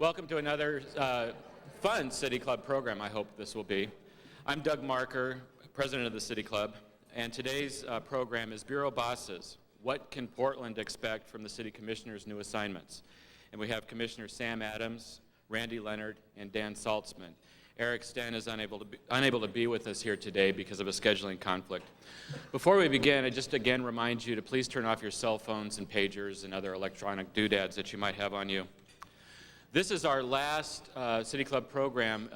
Welcome to another fun City Club program, I hope this will be. I'm Doug Marker, president of the City Club, and today's program is Bureau Bosses. What can Portland expect from the City Commissioner's new assignments? And we have Commissioner Sam Adams, Randy Leonard, and Dan Saltzman. Erik Sten is unable to be with us here today because of a scheduling conflict. Before we begin, I just again remind you to please turn off your cell phones and pagers and other electronic doodads that you might have on you. This is our last City Club program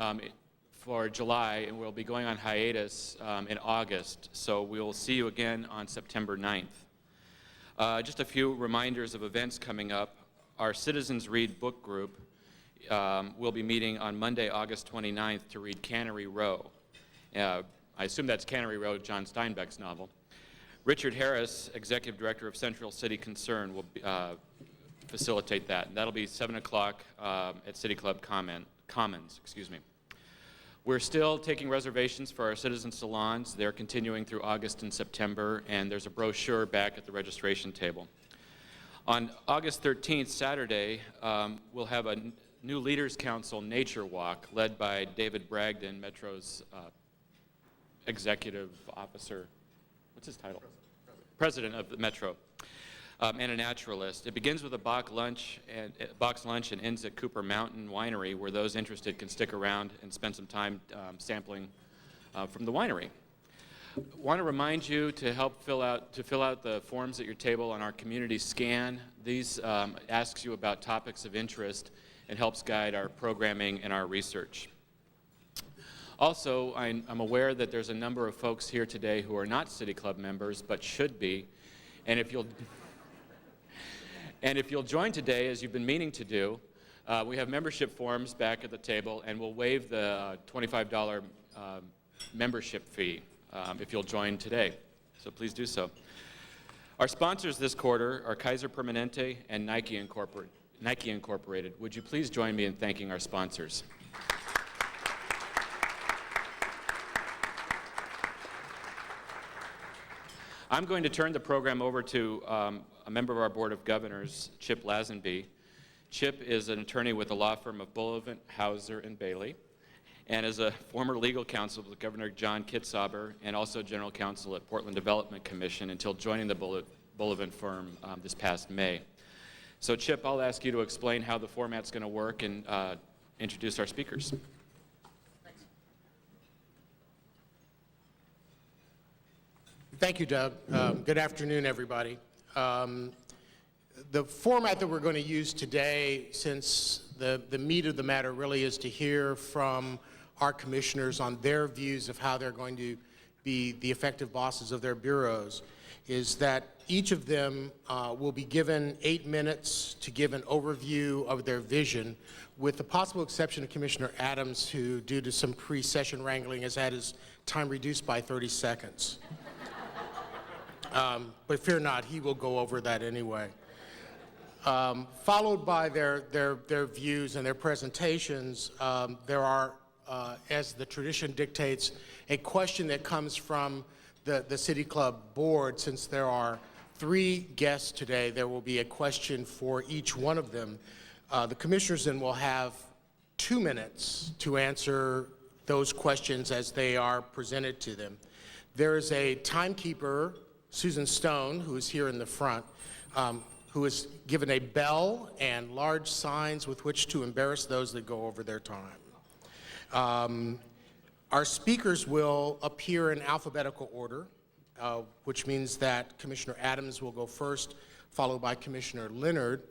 for July, and we'll be going on hiatus in August, so we'll see you again on September 9th. Just a few reminders of events coming up. Our Citizens Read book group will be meeting on Monday, August 29th to read Cannery Row. I assume that's Cannery Row, John Steinbeck's novel. Richard Harris, Executive Director of Central City Concern, will facilitate that. And that'll be 7 o'clock at City Club Commons. We're still taking reservations for our citizen salons. They're continuing through August and September, and there's a brochure back at the registration table. On August 13th, Saturday, we'll have a new Leaders Council Nature Walk led by David Bragdon, Metro's executive officer. What's his title? President of the Metro, and a naturalist. It begins with a box lunch and ends at Cooper Mountain Winery, where those interested can stick around and spend some time sampling from the winery. Want to remind you to fill out the forms at your table on our community scan. These asks you about topics of interest and helps guide our programming and our research. Also, I'm aware that there's a number of folks here today who are not City Club members but should be, and if you'll join today, as you've been meaning to do, we have membership forms back at the table, and we'll waive the $25 membership fee if you'll join today. So please do so. Our sponsors this quarter are Kaiser Permanente and Nike Incorporated. Would you please join me in thanking our sponsors? I'm going to turn the program over to a member of our Board of Governors, Chip Lazenby. Chip is an attorney with the law firm of Bullivant, Hauser, and Bailey, and is a former legal counsel with Governor John Kitzhaber and also general counsel at Portland Development Commission until joining the Bullivant firm this past May. So Chip, I'll ask you to explain how the format's going to work and introduce our speakers. Thank you, Doug. Good afternoon, everybody. The format that we're going to use today, since the meat of the matter really is to hear from our commissioners on their views of how they're going to be the effective bosses of their bureaus, is that each of them will be given 8 minutes to give an overview of their vision, with the possible exception of Commissioner Adams, who, due to some pre-session wrangling, has had his time reduced by 30 seconds. But fear not, he will go over that anyway. Followed by their views and their presentations, there are, as the tradition dictates, a question that comes from the City Club board. Since there are 3 guests today, there will be a question for each one of them. The commissioners then will have 2 minutes to answer those questions as they are presented to them. There is a timekeeper, Susan Stone, who is here in the front, who is given a bell and large signs with which to embarrass those that go over their time. Our speakers will appear in alphabetical order, which means that Commissioner Adams will go first, followed by Commissioner Leonard,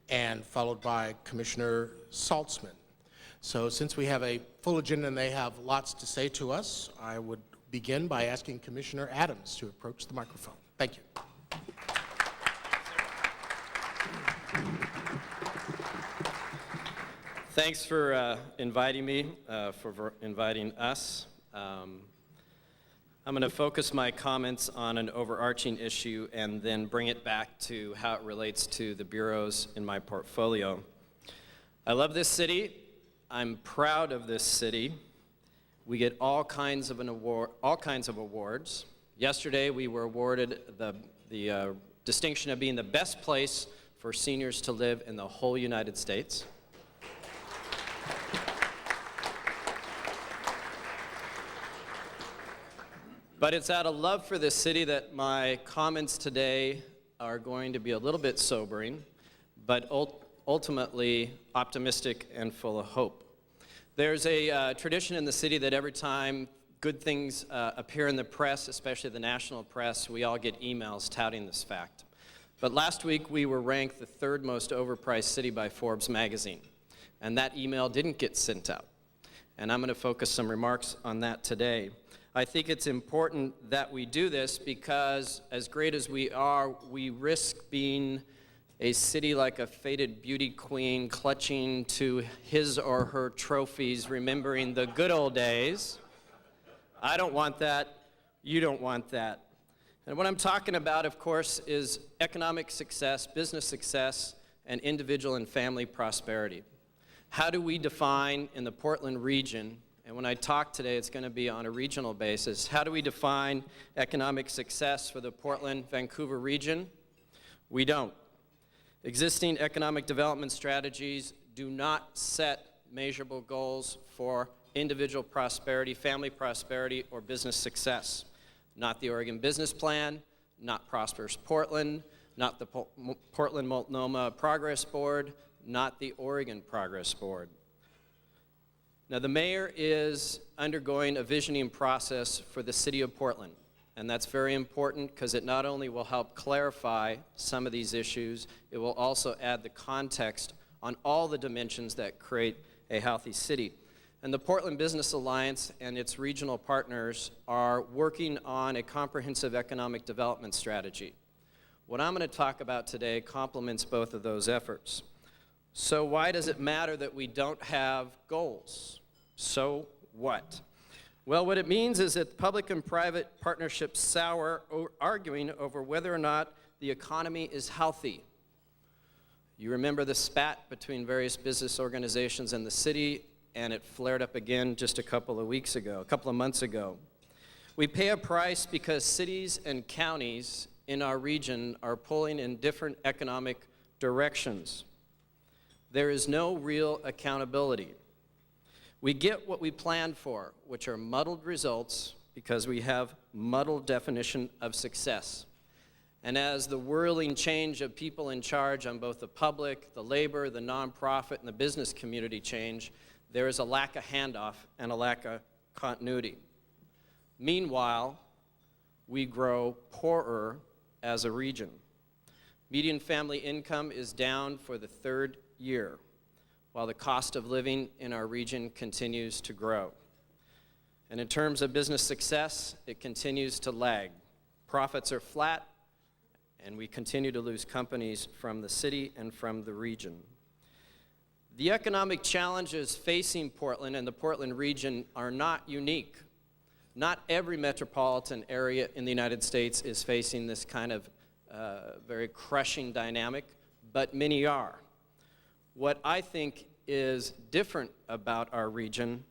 and followed by Commissioner Saltzman. So since we have a full agenda and they have lots to say to us, I would begin by asking Commissioner Adams to approach the microphone. Thank you. Thanks for inviting me, for inviting us. I'm going to focus my comments on an overarching issue and then bring it back to how it relates to the bureaus in my portfolio. I love this city. I'm proud of this city. We get all kinds of awards. Yesterday, we were awarded the distinction of being the best place for seniors to live in the whole United States. But it's out of love for this city that my comments today are going to be a little bit sobering, but ultimately optimistic and full of hope. There's a tradition in the city that every time good things appear in the press, especially the national press, we all get emails touting this fact. But last week we were ranked the third most overpriced city by Forbes magazine, and that email didn't get sent out. And I'm going to focus some remarks on that today. I think it's important that we do this because, as great as we are, we risk being a city like a faded beauty queen clutching to his or her trophies, remembering the good old days. I don't want that. You don't want that. And what I'm talking about, of course, is economic success, business success, and individual and family prosperity. How do we define in the Portland region, and when I talk today, it's going to be on a regional basis, how do we define economic success for the Portland-Vancouver region? We don't. Existing economic development strategies do not set measurable goals for individual prosperity, family prosperity, or business success. Not the Oregon Business Plan, not Prosperous Portland, not the Portland-Multnomah Progress Board, not the Oregon Progress Board. Now, the mayor is undergoing a visioning process for the city of Portland, and that's very important because it not only will help clarify some of these issues, it will also add the context on all the dimensions that create a healthy city. And the Portland Business Alliance and its regional partners are working on a comprehensive economic development strategy. What I'm going to talk about today complements both of those efforts. So why does it matter that we don't have goals? So what? Well, what it means is that public and private partnerships sour arguing over whether or not the economy is healthy. You remember the spat between various business organizations in the city, and it flared up again just a couple of months ago. We pay a price because cities and counties in our region are pulling in different economic directions. There is no real accountability. We get what we planned for, which are muddled results because we have muddled definition of success. And as the whirling change of people in charge on both the public, the labor, the nonprofit, and the business community change, there is a lack of handoff and a lack of continuity. Meanwhile, we grow poorer as a region. Median family income is down for the third year, while the cost of living in our region continues to grow. And in terms of business success, it continues to lag. Profits are flat, and we continue to lose companies from the city and from the region. The economic challenges facing Portland and the Portland region are not unique. Not every metropolitan area in the United States is facing this kind of very crushing dynamic, but many are. What I think is different about our region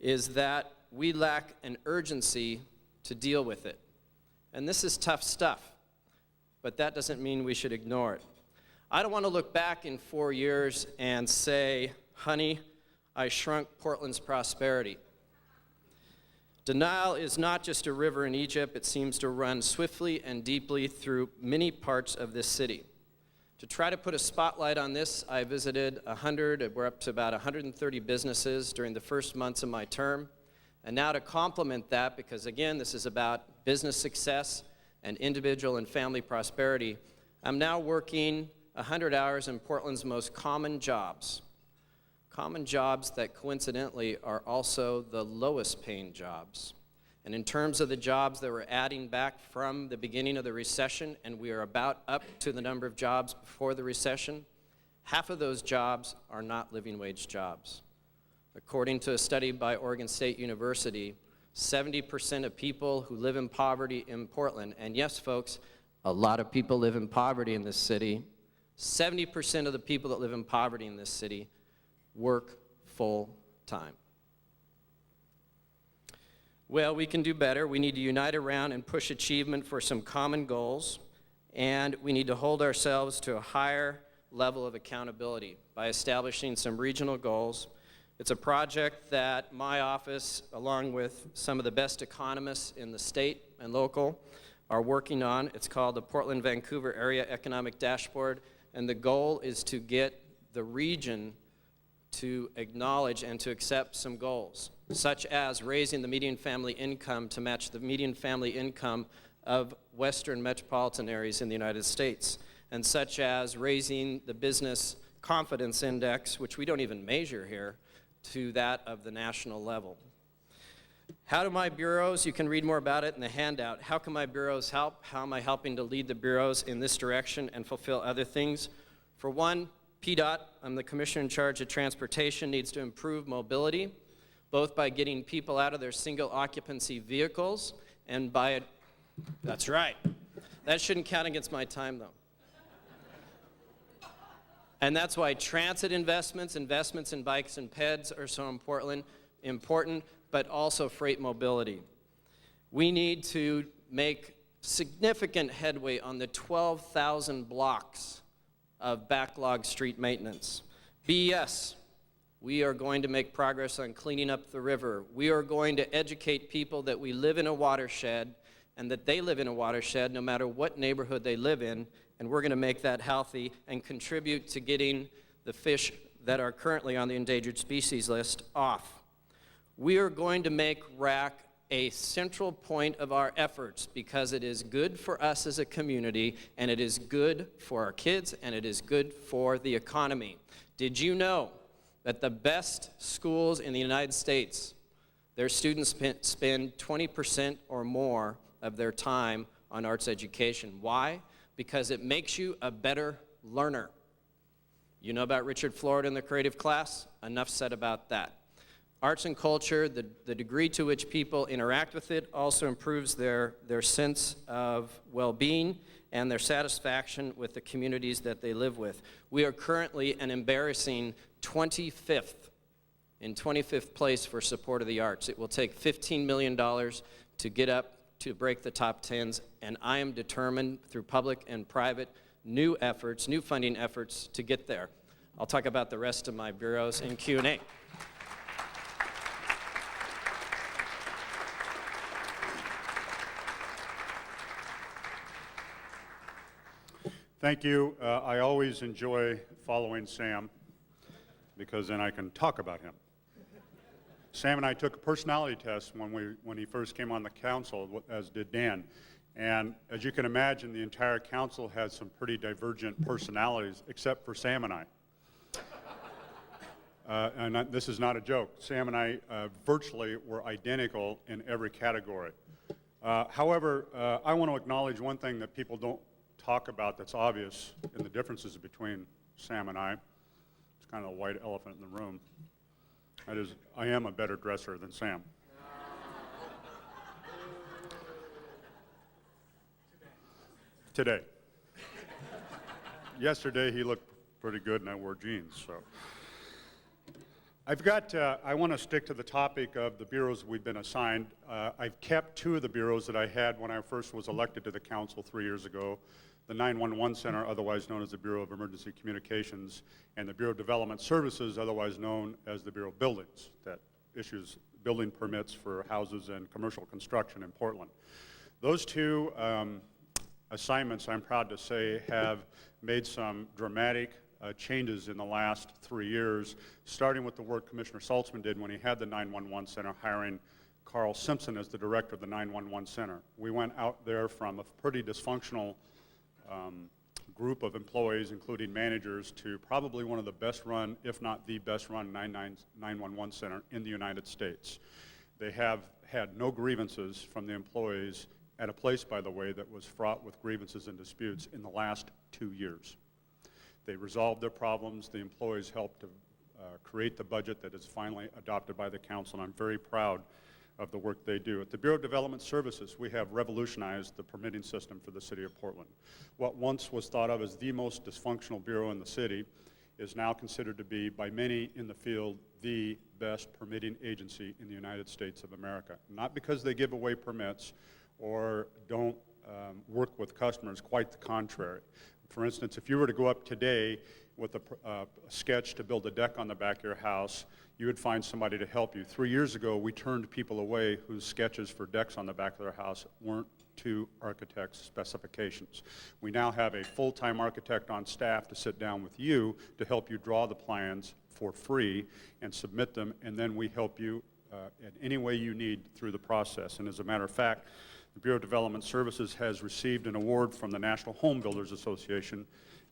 is that we lack an urgency to deal with it. And this is tough stuff, but that doesn't mean we should ignore it. I don't want to look back in 4 years and say, honey, I shrunk Portland's prosperity. Denial is not just a river in Egypt. It seems to run swiftly and deeply through many parts of this city. To try to put a spotlight on this, I visited we're up to about 130 businesses during the first months of my term. And now to complement that, because again, this is about business success and individual and family prosperity, I'm now working 100 hours in Portland's most common jobs that coincidentally are also the lowest paying jobs. And in terms of the jobs that we're adding back from the beginning of the recession, and we are about up to the number of jobs before the recession, half of those jobs are not living wage jobs. According to a study by Oregon State University, 70% of people who live in poverty in Portland, and yes, folks, a lot of people live in poverty in this city, 70% of the people that live in poverty in this city work full time. Well, we can do better. We need to unite around and push achievement for some common goals, and we need to hold ourselves to a higher level of accountability by establishing some regional goals It's a project that my office, along with some of the best economists in the state and local, are working on. It's called the Portland-Vancouver Area Economic Dashboard, and the goal is to get the region to acknowledge and to accept some goals, such as raising the median family income to match the median family income of Western metropolitan areas in the United States, and such as raising the business confidence index, which we don't even measure here, to that of the national level. How do my bureaus, you can read more about it in the handout, how can my bureaus help? How am I helping to lead the bureaus in this direction and fulfill other things? For one, PDOT, I'm the commissioner in charge of transportation, needs to improve mobility, both by getting people out of their single occupancy vehicles and by it. That's right. That shouldn't count against my time, though. And that's why transit investments in bikes and peds are so important, but also freight mobility. We need to make significant headway on the 12,000 blocks of backlog street maintenance. BES, we are going to make progress on cleaning up the river. We are going to educate people that we live in a watershed and that they live in a watershed no matter what neighborhood they live in, and we're going to make that healthy and contribute to getting the fish that are currently on the endangered species list off. We are going to make RAC a central point of our efforts because it is good for us as a community, and it is good for our kids, and it is good for the economy. Did you know that the best schools in the United States, their students spend 20% or more of their time on arts education? Why? Because it makes you a better learner. You know about Richard Florida and the creative class? Enough said about that. Arts and culture, the degree to which people interact with it also improves their sense of well-being and their satisfaction with the communities that they live with. We are currently an embarrassing 25th place for support of the arts. It will take $15 million to get up to break the top 10s, and I am determined through public and private new funding efforts to get there. I'll talk about the rest of my bureaus in Q&A. Thank you. I always enjoy following Sam because then I can talk about him. Sam and I took a personality test when he first came on the council, as did Dan. And as you can imagine, the entire council has some pretty divergent personalities, except for Sam and I. This is not a joke. Sam and I virtually were identical in every category. However, I want to acknowledge one thing that people don't talk about that's obvious in the differences between Sam and I. It's kind of a white elephant in the room. That is, I am a better dresser than Sam. Today. Yesterday he looked pretty good and I wore jeans, so. I want to stick to the topic of the bureaus we've been assigned. I've kept two of the bureaus that I had when I first was elected to the council 3 years ago. The 911 Center, otherwise known as the Bureau of Emergency Communications, and the Bureau of Development Services, otherwise known as the Bureau of Buildings, that issues building permits for houses and commercial construction in Portland. Those two assignments, I'm proud to say, have made some dramatic changes in the last 3 years, starting with the work Commissioner Saltzman did when he had the 911 Center, hiring Carl Simpson as the director of the 911 Center. We went out there from a pretty dysfunctional group of employees, including managers, to probably one of the best run, if not the best run 911 Center in the United States. They have had no grievances from the employees at a place, by the way, that was fraught with grievances and disputes in the last 2 years. They resolved their problems. The employees helped to create the budget that is finally adopted by the council, and I'm very proud of the work they do. At the Bureau of Development Services, we have revolutionized the permitting system for the city of Portland. What once was thought of as the most dysfunctional bureau in the city is now considered to be, by many in the field, the best permitting agency in the United States of America. Not because they give away permits or don't work with customers, quite the contrary. For instance, if you were to go up today with a sketch to build a deck on the back of your house, you would find somebody to help you. 3 years ago, we turned people away whose sketches for decks on the back of their house weren't to architect's specifications. We now have a full-time architect on staff to sit down with you to help you draw the plans for free and submit them, and then we help you in any way you need through the process. And as a matter of fact, the Bureau of Development Services has received an award from the National Home Builders Association,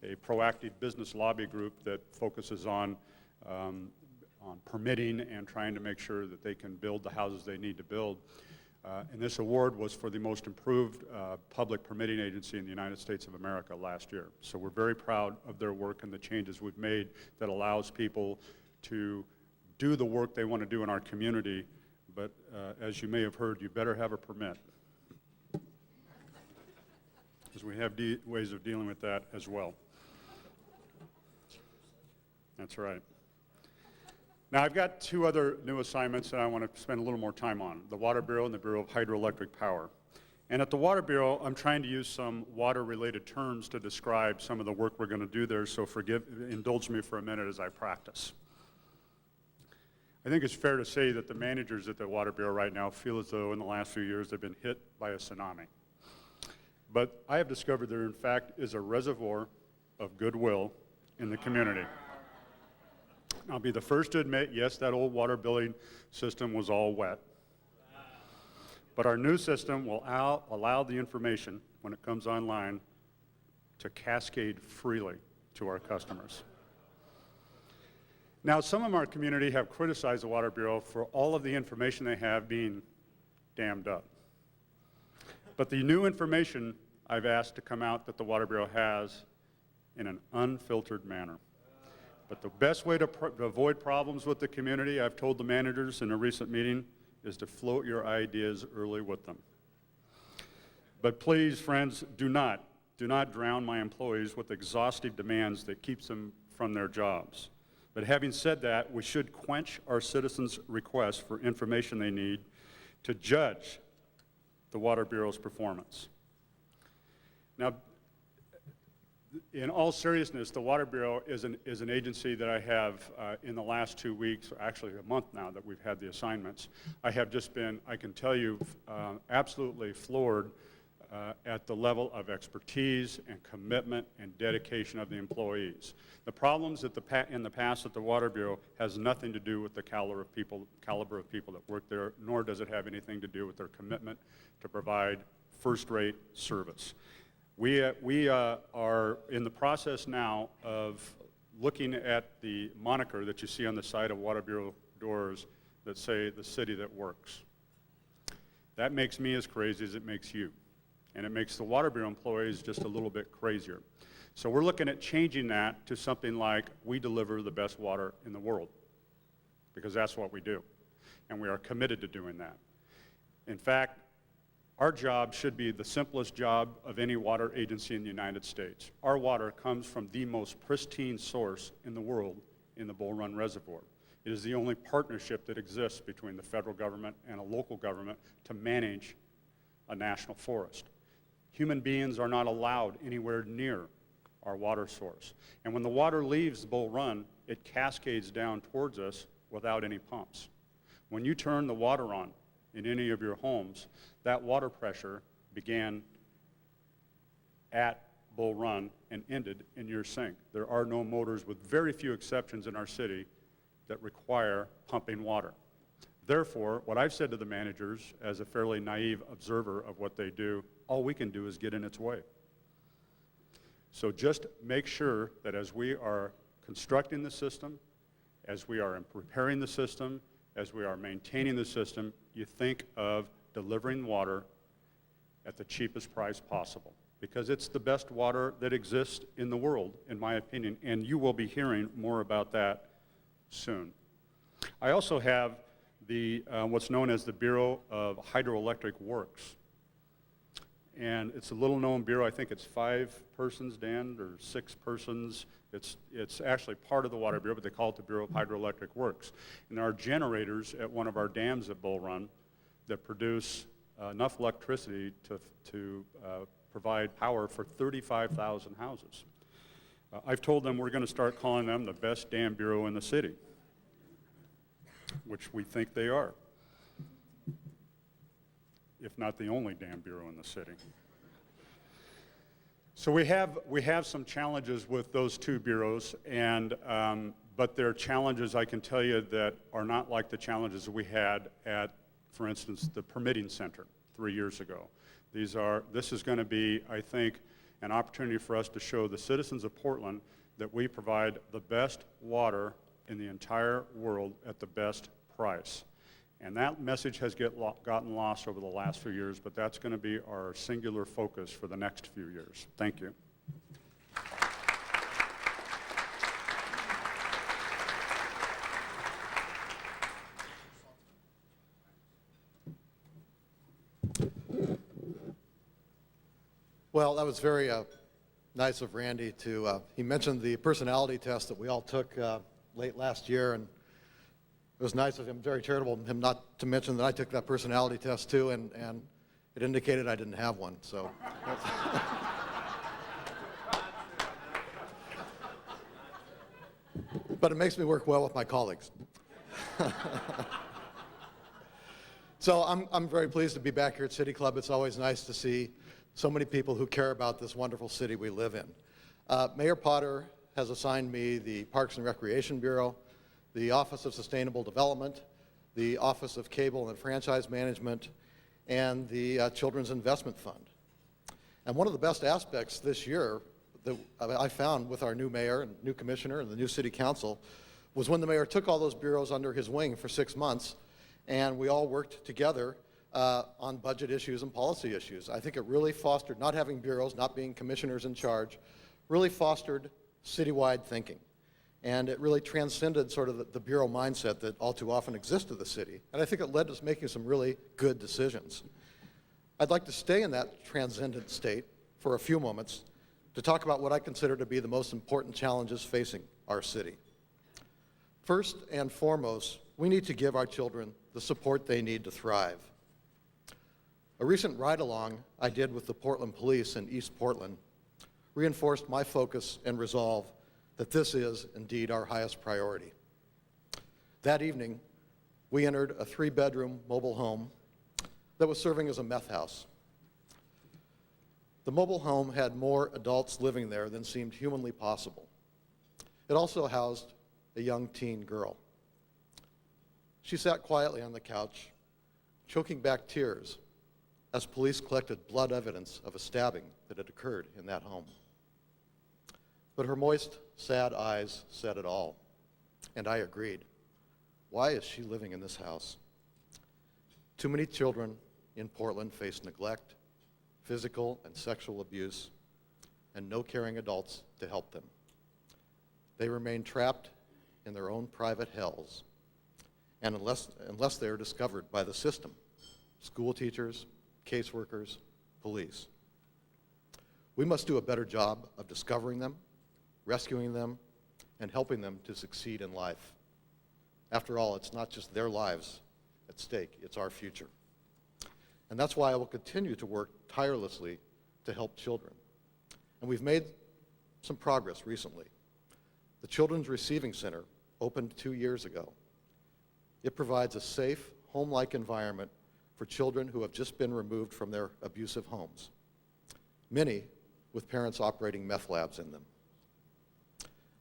a proactive business lobby group that focuses on permitting and trying to make sure that they can build the houses they need to build. And this award was for the most improved public permitting agency in the United States of America last year. So we're very proud of their work and the changes we've made that allows people to do the work they want to do in our community. But as you may have heard, you better have a permit, because we have ways of dealing with that as well. That's right. Now, I've got two other new assignments that I want to spend a little more time on, the Water Bureau and the Bureau of Hydroelectric Power. And at the Water Bureau, I'm trying to use some water-related terms to describe some of the work we're going to do there, so indulge me for a minute as I practice. I think it's fair to say that the managers at the Water Bureau right now feel as though in the last few years they've been hit by a tsunami. But I have discovered there, in fact, is a reservoir of goodwill in the community. I'll be the first to admit, yes, that old water billing system was all wet. But our new system will allow the information, when it comes online, to cascade freely to our customers. Now, some of our community have criticized the Water Bureau for all of the information they have being dammed up. But the new information I've asked to come out that the Water Bureau has in an unfiltered manner. But the best way to avoid problems with the community, I've told the managers in a recent meeting, is to float your ideas early with them. But please, friends, do not drown my employees with exhaustive demands that keeps them from their jobs. But having said that, we should quench our citizens' requests for information they need to judge the Water Bureau's performance. Now, in all seriousness, the Water Bureau is an agency that I have in the last 2 weeks, actually a month now that we've had the assignments, I have just been, I can tell you, absolutely floored at the level of expertise and commitment and dedication of the employees. The problems in the past at the Water Bureau has nothing to do with the caliber of people that work there, nor does it have anything to do with their commitment to provide first-rate service. We are in the process now of looking at the moniker that you see on the side of Water Bureau doors that say the city that works. That makes me as crazy as it makes you. And it makes the Water Bureau employees just a little bit crazier. So we're looking at changing that to something like, we deliver the best water in the world, because that's what we do. And we are committed to doing that. In fact, our job should be the simplest job of any water agency in the United States. Our water comes from the most pristine source in the world in the Bull Run Reservoir. It is the only partnership that exists between the federal government and a local government to manage a national forest. Human beings are not allowed anywhere near our water source. And when the water leaves Bull Run, it cascades down towards us without any pumps. When you turn the water on in any of your homes, that water pressure began at Bull Run and ended in your sink. There are no motors, with very few exceptions in our city, that require pumping water. Therefore, what I've said to the managers, as a fairly naive observer of what they do, all we can do is get in its way. So just make sure that as we are constructing the system, as we are preparing the system, as we are maintaining the system, you think of delivering water at the cheapest price possible, because it's the best water that exists in the world, in my opinion, and you will be hearing more about that soon. I also have the what's known as the Bureau of Hydroelectric Works. And it's a little-known bureau. I think it's 5 persons, Dan, or 6 persons. It's actually part of the Water Bureau, but they call it the Bureau of Hydroelectric Works. And there are generators at one of our dams at Bull Run that produce enough electricity to provide power for 35,000 houses. I've told them we're going to start calling them the best damn bureau in the city, which we think they are, if not the only damn bureau in the city. So we have some challenges with those two bureaus, and but they're challenges, I can tell you, that are not like the challenges we had at, for instance, the permitting center 3 years ago. This is going to be, I think, an opportunity for us to show the citizens of Portland that we provide the best water in the entire world at the best price. And that message has gotten lost over the last few years, but that's going to be our singular focus for the next few years. Thank you. Well, that was very nice of Randy to, he mentioned the personality test that we all took late last year, and it was nice of him, very charitable of him not to mention that I took that personality test too, and it indicated I didn't have one, so. But it makes me work well with my colleagues. So I'm very pleased to be back here at City Club. It's always nice to see so many people who care about this wonderful city we live in. Mayor Potter has assigned me the Parks and Recreation Bureau, the Office of Sustainable Development, the Office of Cable and Franchise Management, and the Children's Investment Fund. And one of the best aspects this year that I found with our new mayor and new commissioner and the new city council was when the mayor took all those bureaus under his wing for 6 months, and we all worked together on budget issues and policy issues. I think it really fostered, not having bureaus, not being commissioners in charge, really fostered citywide thinking. And it really transcended sort of the bureau mindset that all too often exists in the city. And I think it led to us making some really good decisions. I'd like to stay in that transcendent state for a few moments to talk about what I consider to be the most important challenges facing our city. First and foremost, we need to give our children the support they need to thrive. A recent ride-along I did with the Portland Police in East Portland reinforced my focus and resolve that this is indeed our highest priority. That evening, we entered a 3-bedroom mobile home that was serving as a meth house. The mobile home had more adults living there than seemed humanly possible. It also housed a young teen girl. She sat quietly on the couch, choking back tears as police collected blood evidence of a stabbing that had occurred in that home. But her moist, sad eyes said it all, and I agreed. Why is she living in this house? Too many children in Portland face neglect, physical and sexual abuse, and no caring adults to help them. They remain trapped in their own private hells, and unless they are discovered by the system, school teachers, caseworkers, police. We must do a better job of discovering them, rescuing them, and helping them to succeed in life. After all, it's not just their lives at stake, it's our future. And that's why I will continue to work tirelessly to help children. And we've made some progress recently. The Children's Receiving Center opened 2 years ago. It provides a safe, home-like environment for children who have just been removed from their abusive homes, many with parents operating meth labs in them.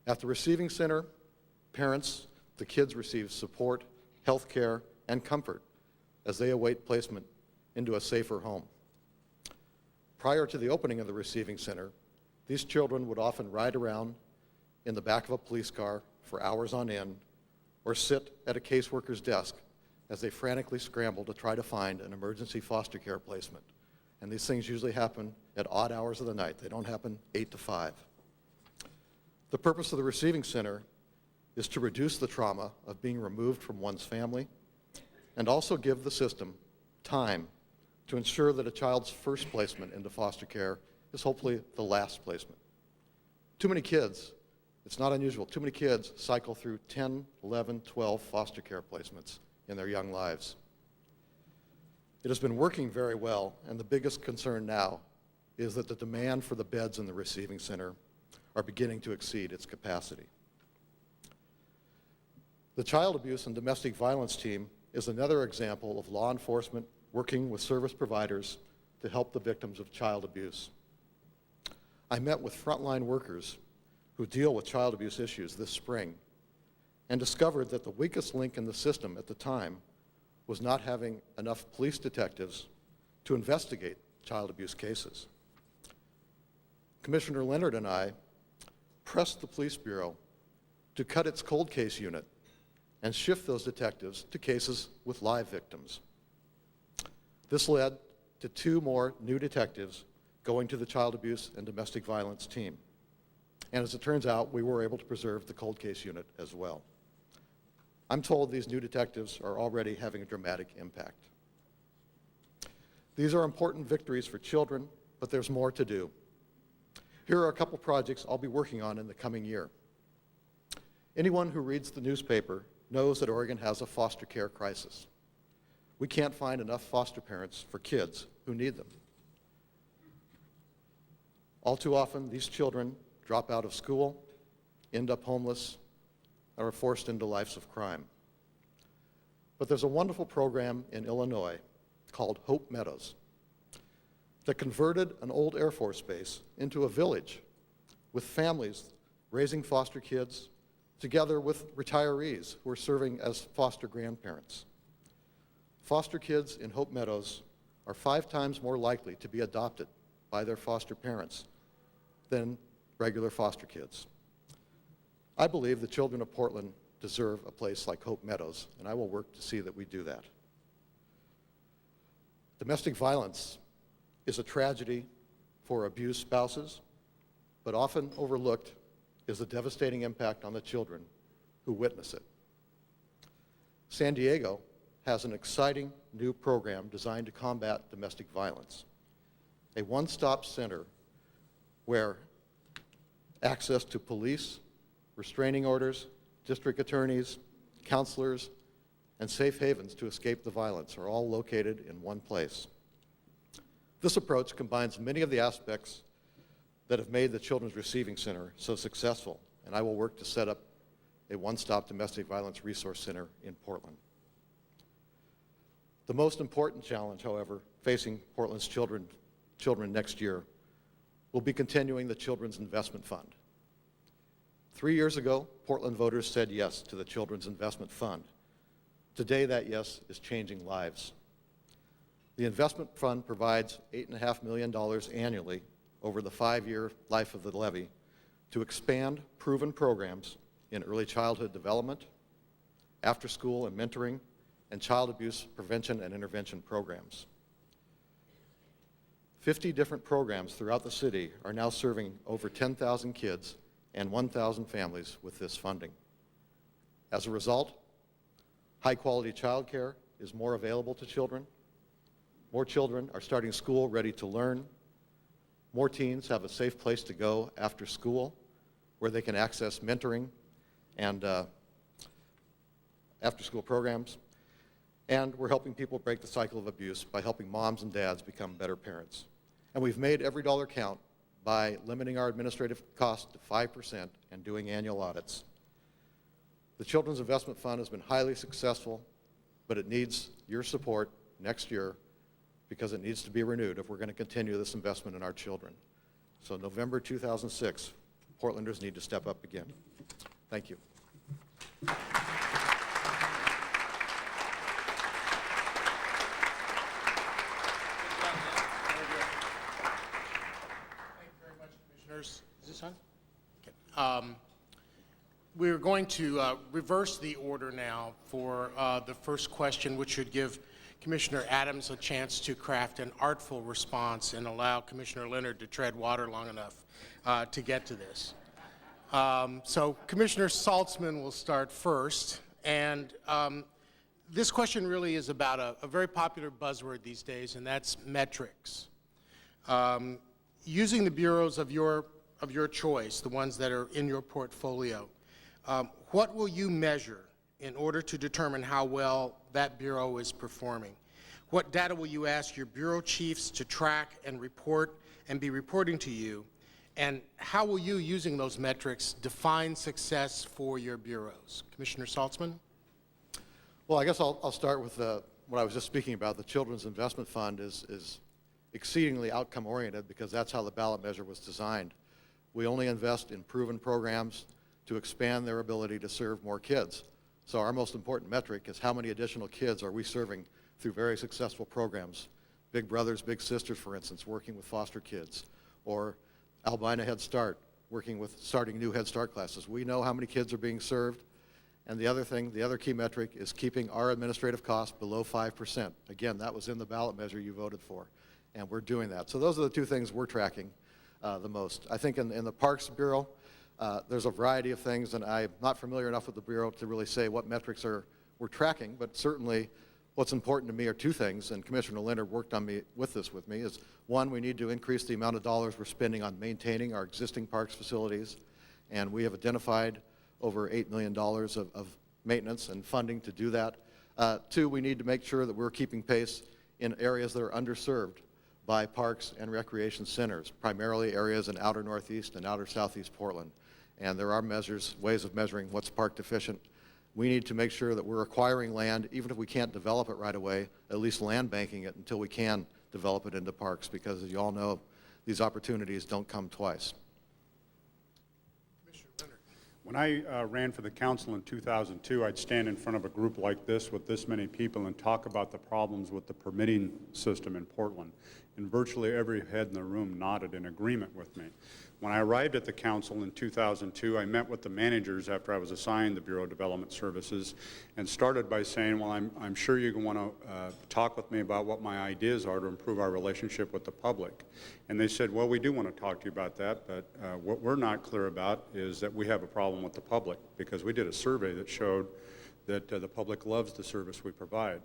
At the Receiving Center, parents, the kids receive support, health care, and comfort as they await placement into a safer home. Prior to the opening of the Receiving Center, these children would often ride around in the back of a police car for hours on end or sit at a caseworker's desk as they frantically scramble to try to find an emergency foster care placement. And these things usually happen at odd hours of the night. They don't happen 8 to 5. The purpose of the Receiving Center is to reduce the trauma of being removed from one's family and also give the system time to ensure that a child's first placement into foster care is hopefully the last placement. Too many kids, it's not unusual, too many kids cycle through 10, 11, 12 foster care placements in their young lives. It has been working very well, and the biggest concern now is that the demand for the beds in the receiving center are beginning to exceed its capacity. The Child Abuse and Domestic Violence Team is another example of law enforcement working with service providers to help the victims of child abuse. I met with frontline workers who deal with child abuse issues this spring and discovered that the weakest link in the system at the time was not having enough police detectives to investigate child abuse cases. Commissioner Leonard and I pressed the Police Bureau to cut its cold case unit and shift those detectives to cases with live victims. This led to 2 more new detectives going to the Child Abuse and Domestic Violence team. And as it turns out, we were able to preserve the cold case unit as well. I'm told these new detectives are already having a dramatic impact. These are important victories for children, but there's more to do. Here are a couple projects I'll be working on in the coming year. Anyone who reads the newspaper knows that Oregon has a foster care crisis. We can't find enough foster parents for kids who need them. All too often, these children drop out of school, end up homeless, or are forced into lives of crime. But there's a wonderful program in Illinois called Hope Meadows that converted an old Air Force base into a village with families raising foster kids together with retirees who are serving as foster grandparents. Foster kids in Hope Meadows are 5 times more likely to be adopted by their foster parents than regular foster kids. I believe the children of Portland deserve a place like Hope Meadows, and I will work to see that we do that. Domestic violence is a tragedy for abused spouses, but often overlooked is the devastating impact on the children who witness it. San Diego has an exciting new program designed to combat domestic violence, a one-stop center where access to police, restraining orders, district attorneys, counselors, and safe havens to escape the violence are all located in one place. This approach combines many of the aspects that have made the Children's Receiving Center so successful, and I will work to set up a one-stop domestic violence resource center in Portland. The most important challenge, however, facing Portland's children next year will be continuing the Children's Investment Fund. 3 years ago, Portland voters said yes to the Children's Investment Fund. Today, that yes is changing lives. The investment fund provides $8.5 million annually over the 5-year life of the levy to expand proven programs in early childhood development, after-school and mentoring, and child abuse prevention and intervention programs. 50 different programs throughout the city are now serving over 10,000 kids and 1,000 families with this funding. As a result, high-quality childcare is more available to children. More children are starting school ready to learn. More teens have a safe place to go after school where they can access mentoring and after-school programs. And we're helping people break the cycle of abuse by helping moms and dads become better parents. And we've made every dollar count by limiting our administrative costs to 5% and doing annual audits. The Children's Investment Fund has been highly successful, but it needs your support next year because it needs to be renewed if we're going to continue this investment in our children. So November 2006, Portlanders need to step up again. Thank you. Thank you very much, Commissioners. Is this on? Okay. We're going to reverse the order now for the first question, which should give Commissioner Adams a chance to craft an artful response and allow Commissioner Leonard to tread water long enough to get to this. So Commissioner Saltzman will start first, and this question really is about a very popular buzzword these days, and that's metrics. Using the bureaus of your choice, the ones that are in your portfolio, what will you measure in order to determine how well that bureau is performing? What data will you ask your bureau chiefs to track and report, and be reporting to you? And how will you, using those metrics, define success for your bureaus? Commissioner Saltzman? Well, I guess I'll start with what I was just speaking about. The Children's Investment Fund is exceedingly outcome-oriented because that's how the ballot measure was designed. We only invest in proven programs to expand their ability to serve more kids. So our most important metric is how many additional kids are we serving through very successful programs. Big Brothers, Big Sisters, for instance, working with foster kids, or Albina Head Start, working with starting new Head Start classes. We know how many kids are being served. And the other key metric is keeping our administrative costs below 5%. Again, that was in the ballot measure you voted for, and we're doing that. So those are the two things we're tracking the most. I think in the Parks Bureau, there's a variety of things, and I'm not familiar enough with the Bureau to really say what metrics we're tracking, but certainly what's important to me are two things, and Commissioner Leonard worked on with me, is one, we need to increase the amount of dollars we're spending on maintaining our existing parks facilities, and we have identified over $8 million of maintenance and funding to do that. Two, we need to make sure that we're keeping pace in areas that are underserved by parks and recreation centers, primarily areas in outer northeast and outer southeast Portland. And there are ways of measuring what's park deficient. We need to make sure that we're acquiring land, even if we can't develop it right away, at least land banking it until we can develop it into parks, because as you all know, these opportunities don't come twice. When I ran for the council in 2002, I'd stand in front of a group like this with this many people and talk about the problems with the permitting system in Portland. And virtually every head in the room nodded in agreement with me. When I arrived at the council in 2002, I met with the managers after I was assigned the Bureau of Development Services and started by saying, well, I'm sure you're going to want to talk with me about what my ideas are to improve our relationship with the public. And they said, well, we do want to talk to you about that, but what we're not clear about is that we have a problem with the public, because we did a survey that showed that the public loves the service we provide.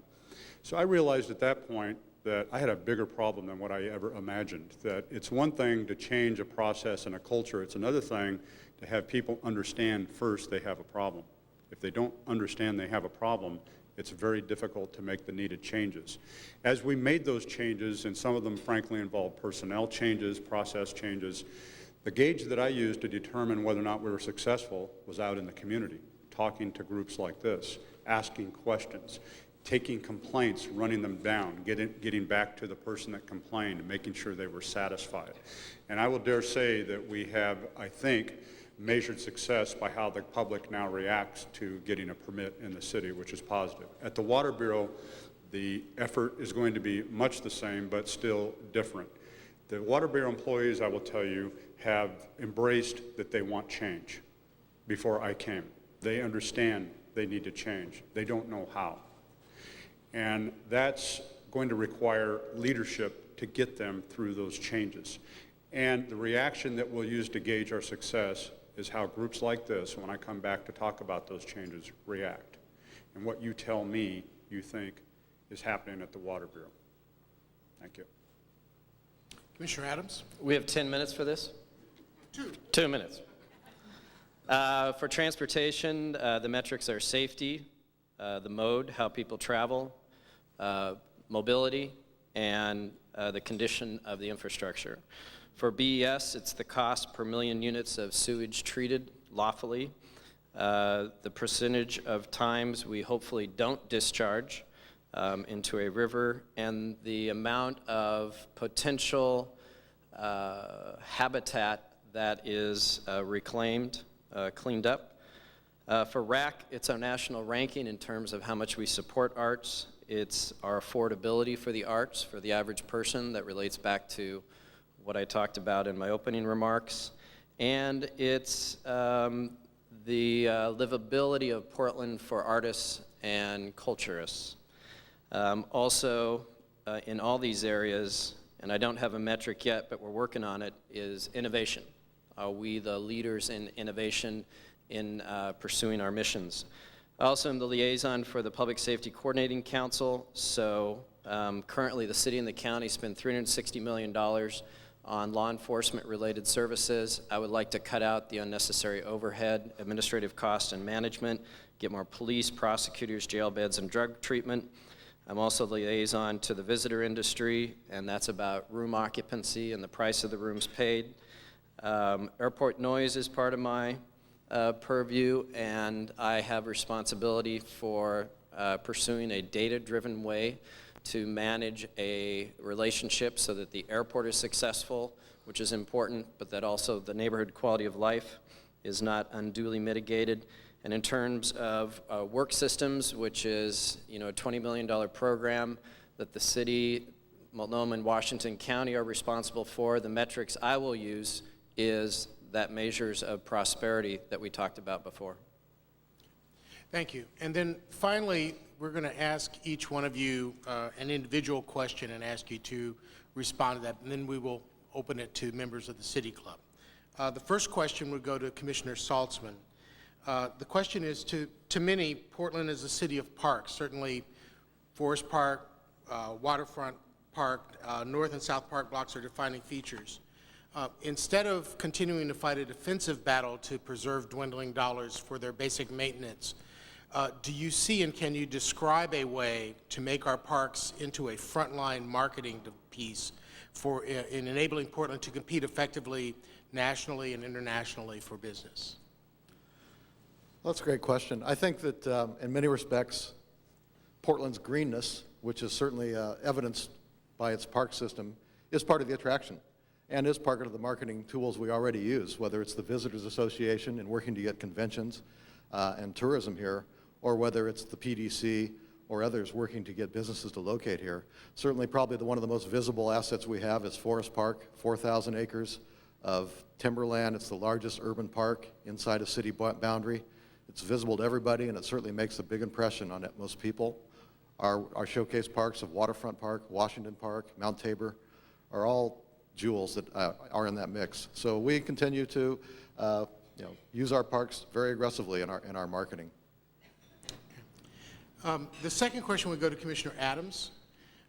So I realized at that point that I had a bigger problem than what I ever imagined, that it's one thing to change a process and a culture, it's another thing to have people understand first they have a problem. If they don't understand they have a problem, it's very difficult to make the needed changes. As we made those changes, and some of them frankly involved personnel changes, process changes, the gauge that I used to determine whether or not we were successful was out in the community, talking to groups like this, asking questions, taking complaints, running them down, getting back to the person that complained, and making sure they were satisfied. And I will dare say that we have, I think, measured success by how the public now reacts to getting a permit in the city, which is positive. At the Water Bureau, the effort is going to be much the same, but still different. The Water Bureau employees, I will tell you, have embraced that they want change before I came. They understand they need to change. They don't know how. And that's going to require leadership to get them through those changes. And the reaction that we'll use to gauge our success is how groups like this, when I come back to talk about those changes, react. And what you tell me you think is happening at the Water Bureau. Thank you. Commissioner Adams? We have 10 minutes for this? 2 minutes. For transportation, the metrics are safety, the mode, how people travel, mobility, and the condition of the infrastructure. For BES, it's the cost per million units of sewage treated lawfully, the percentage of times we hopefully don't discharge into a river, and the amount of potential habitat that is reclaimed, cleaned up. For RAC, it's our national ranking in terms of how much we support arts. It's our affordability for the arts, for the average person. That relates back to what I talked about in my opening remarks. And it's the livability of Portland for artists and culturists. Also, in all these areas, and I don't have a metric yet, but we're working on it, is innovation. Are we the leaders in innovation in pursuing our missions? I also am the liaison for the Public Safety Coordinating Council, so currently the city and the county spend $360 million on law enforcement related services. I would like to cut out the unnecessary overhead, administrative cost, and management, get more police, prosecutors, jail beds, and drug treatment. I'm also the liaison to the visitor industry, and that's about room occupancy and the price of the rooms paid. Airport noise is part of my purview, and I have responsibility for pursuing a data-driven way to manage a relationship so that the airport is successful, which is important, but that also the neighborhood quality of life is not unduly mitigated. And in terms of work systems, which is a $20 million program that the city, Multnomah and Washington County are responsible for, the metrics I will use is that measures of prosperity that we talked about before. Thank you. And then finally, we're going to ask each one of you an individual question and ask you to respond to that, and then we will open it to members of the City Club. The first question would go to Commissioner Saltzman. The question is, to many, Portland is a city of parks. Certainly, Forest Park, Waterfront Park, North and South Park blocks are defining features. Instead of continuing to fight a defensive battle to preserve dwindling dollars for their basic maintenance, do you see and can you describe a way to make our parks into a frontline marketing piece in enabling Portland to compete effectively nationally and internationally for business? Well, that's a great question. I think that in many respects, Portland's greenness, which is certainly evidenced by its park system, is part of the attraction and is part of the marketing tools we already use, whether it's the Visitors Association and working to get conventions and tourism here, or whether it's the PDC or others working to get businesses to locate here. Certainly, probably one of the most visible assets we have is Forest Park, 4,000 acres of timberland. It's the largest urban park inside a city boundary. It's visible to everybody, and it certainly makes a big impression on most people. Our showcase parks of Waterfront Park, Washington Park, Mount Tabor are all jewels that are in that mix. So we continue to use our parks very aggressively in our marketing. The second question would go to Commissioner Adams.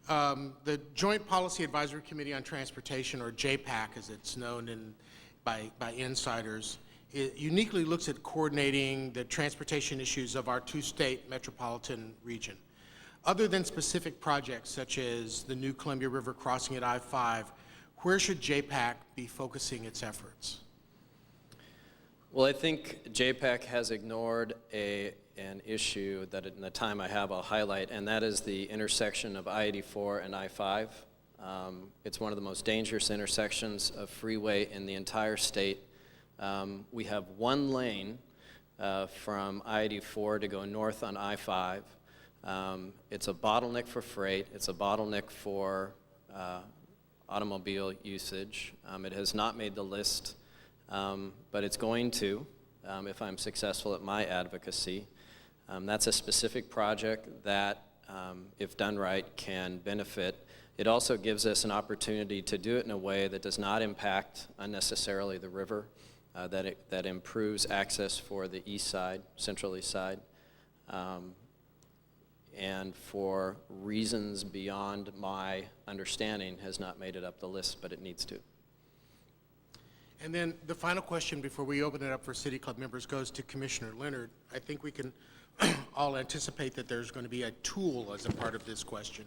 The Joint Policy Advisory Committee on Transportation, or JPAC as it's known by insiders, it uniquely looks at coordinating the transportation issues of our two-state metropolitan region. Other than specific projects such as the new Columbia River crossing at I-5, where should JPAC be focusing its efforts? Well, I think JPAC has ignored an issue that in the time I have I'll highlight, and that is the intersection of I-84 and I-5. It's one of the most dangerous intersections of freeway in the entire state. We have one lane from I-84 to go north on I-5. It's a bottleneck for freight. It's a bottleneck for automobile usage. It has not made the list, but it's going to if I'm successful at my advocacy. That's a specific project that, if done right, can benefit. It also gives us an opportunity to do it in a way that does not impact unnecessarily the river, that improves access for the east side, central east side, and for reasons beyond my understanding has not made it up the list, but it needs to. And then the final question before we open it up for City Club members goes to Commissioner Leonard. I think we can all anticipate that there's going to be a tool as a part of this question.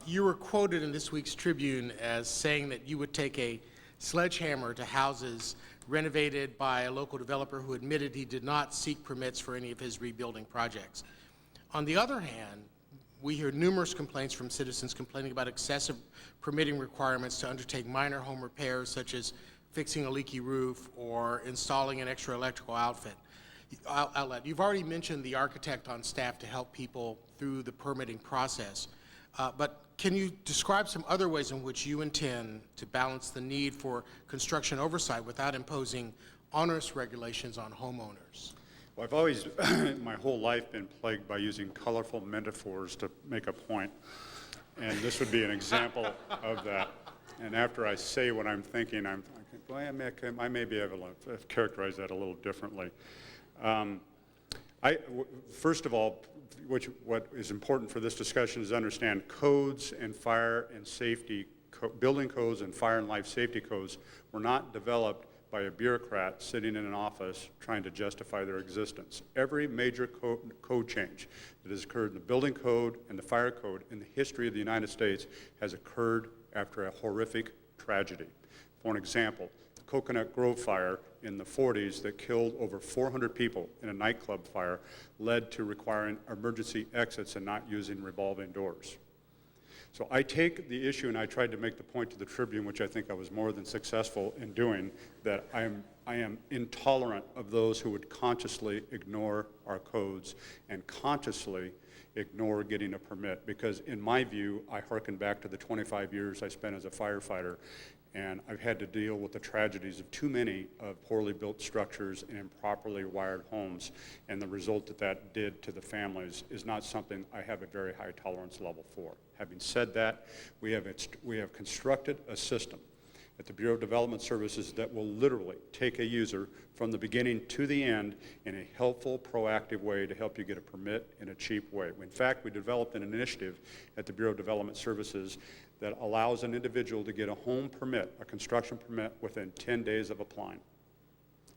You were quoted in this week's Tribune as saying that you would take a sledgehammer to houses renovated by a local developer who admitted he did not seek permits for any of his rebuilding projects. On the other hand, we hear numerous complaints from citizens complaining about excessive permitting requirements to undertake minor home repairs, such as fixing a leaky roof or installing an extra electrical outlet. You've already mentioned the architect on staff to help people through the permitting process, but can you describe some other ways in which you intend to balance the need for construction oversight without imposing onerous regulations on homeowners? Well, I've always, my whole life, been plagued by using colorful metaphors to make a point, and this would be an example of that. And after I say what I'm thinking, well, I may be able to characterize that a little differently. First of all, what is important for this discussion is to understand codes and fire and safety, building codes and fire and life safety codes were not developed by a bureaucrat sitting in an office trying to justify their existence. Every major code change that has occurred in the building code and the fire code in the history of the United States has occurred after a horrific tragedy. For an example, the Coconut Grove fire in the 40s that killed over 400 people in a nightclub fire led to requiring emergency exits and not using revolving doors. So I take the issue, and I tried to make the point to the Tribune, which I think I was more than successful in doing, that I am intolerant of those who would consciously ignore our codes and consciously ignore getting a permit, because in my view, I hearken back to the 25 years I spent as a firefighter, and I've had to deal with the tragedies of too many of poorly built structures and improperly wired homes, and the result that that did to the families is not something I have a very high tolerance level for. Having said that, we have constructed a system at the Bureau of Development Services that will literally take a user from the beginning to the end in a helpful, proactive way to help you get a permit in a cheap way. In fact, we developed an initiative at the Bureau of Development Services that allows an individual to get a home permit, a construction permit, within 10 days of applying.